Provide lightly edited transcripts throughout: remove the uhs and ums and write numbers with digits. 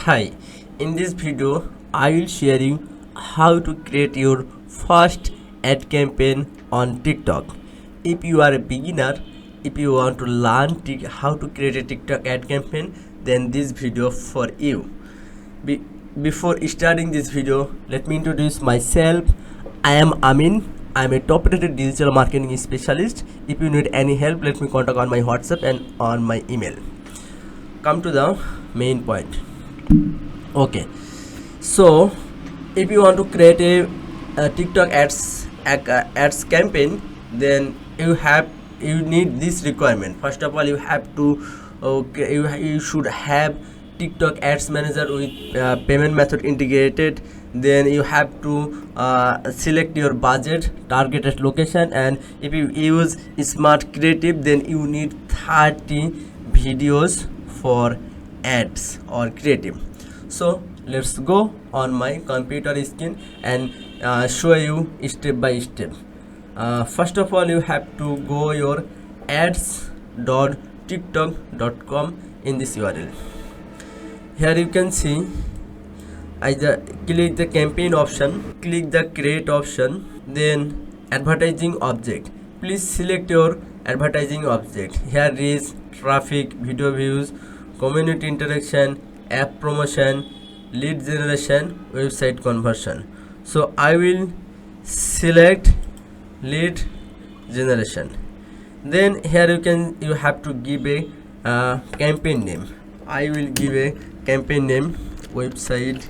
Hi, in this video I will share you how to create your first ad campaign on TikTok. If you are a beginner, if you want to learn how to create a TikTok ad campaign, then this video for you. Before starting this video, let me introduce myself. I am Amin. I am a top-rated digital marketing specialist. If you need any help, let me contact on my WhatsApp and on my email. Come to the main point. Okay, so if you want to create a TikTok ads campaign, then you need this requirement. First of all, you have to you should have TikTok ads manager with payment method integrated. Then you have to select your budget, targeted location, and if you use smart creative, then you need 30 videos for ads or creative. So let's go on my computer screen and show you step by step. First of all, you have to go your ads.tiktok.com in this URL. Here you can see either click the campaign option, click the create option, then advertising object. Please select your advertising object. Here is traffic, video views, community interaction, app promotion, lead generation, website conversion. So I will select lead generation. Then here you have to give a campaign name. I will give a campaign name, website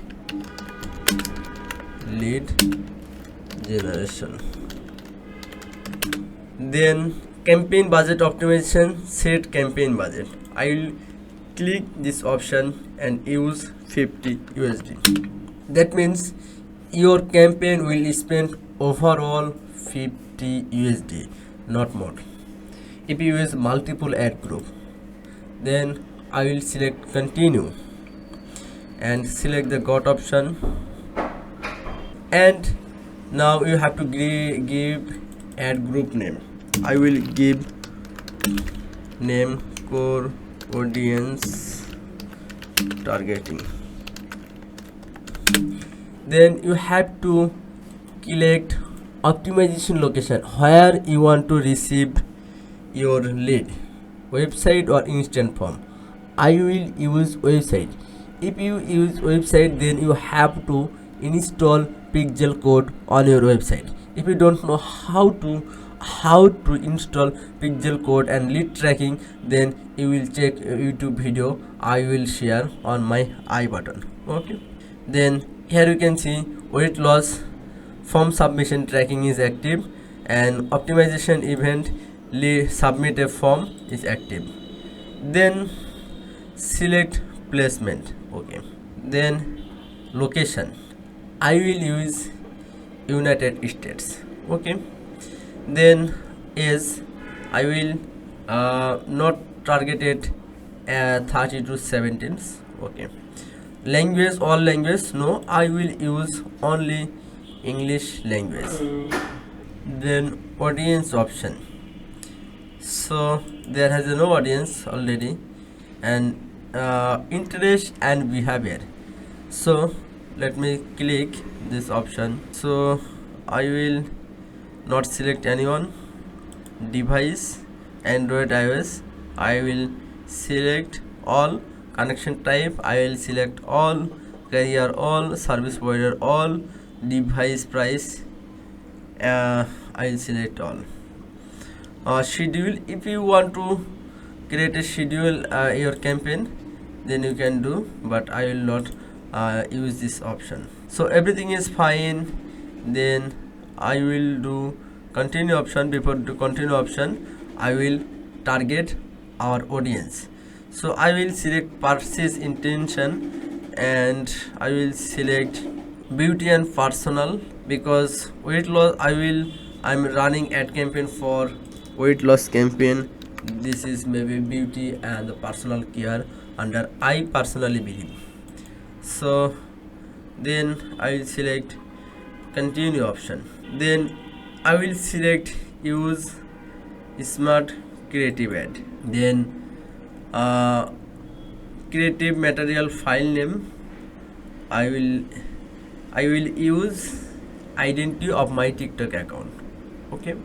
lead generation. Then campaign budget optimization, set campaign budget. I will click this option and use 50 USD. That means your campaign will spend overall 50 USD, not more. If you use multiple ad group, then I will select continue and select the got option, and now you have to give ad group name. I will give name core audience targeting. Then you have to select optimization location, where you want to receive your lead, website or instant form. I will use website. If you use website, then you have to install pixel code on your website. If you don't know how to install pixel code and lead tracking, then you will check YouTube video I will share on my I button. Okay, then here you can see weight loss, form submission tracking is active, and optimization event submit a form is active. Then select placement. Okay, then location, I will use United States. Okay, then as I will not targeted 30 to 17. Okay, language, all language, no, I will use only English language. Then audience option, so there has no audience already, and interest and behavior. So let me click this option. So I will not select anyone. Device, Android, iOS, I will select all. Connection type, I will select all. Carrier all, service provider all. Device price, I will select all. Schedule, if you want to create a schedule your campaign, then you can do, but I will not use this option. So everything is fine. Then I will do continue option. Before the continue option, I will target our audience. So I will select purchase intention, and I will select beauty and personal, because weight loss I'm running ad campaign for weight loss campaign. This is maybe beauty and the personal care under I personally believe. So then I will select continue option. Then I will select use smart creative ad. Then creative material file name, I will use identity of my TikTok account. Okay,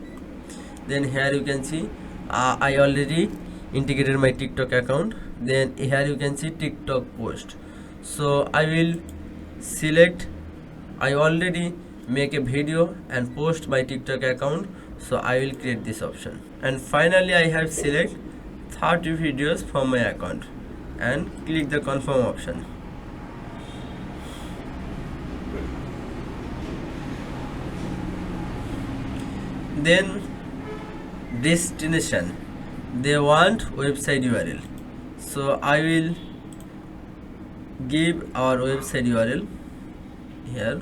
then here you can see I already integrated my TikTok account. Then here you can see TikTok post. So I will select, I already make a video and post my TikTok account, so I will create this option. And finally I have select 30 videos from my account and click the confirm option. Then destination, they want website URL, so I will give our website URL here,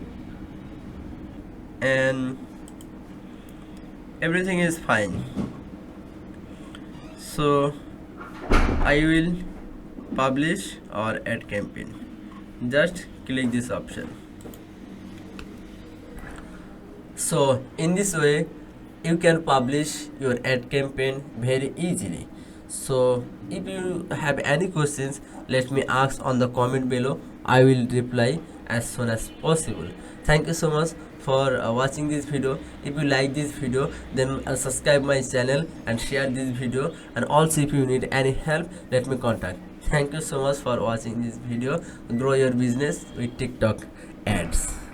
and everything is fine. So I will publish our ad campaign. Just click this option. So in this way you can publish your ad campaign very easily. So if you have any questions, let me ask on the comment below. I will reply as soon as possible. Thank you so much for watching this video. If you like this video, then subscribe my channel and share this video. And also if you need any help, let me contact. Thank you so much for watching this video. Grow your business with TikTok ads.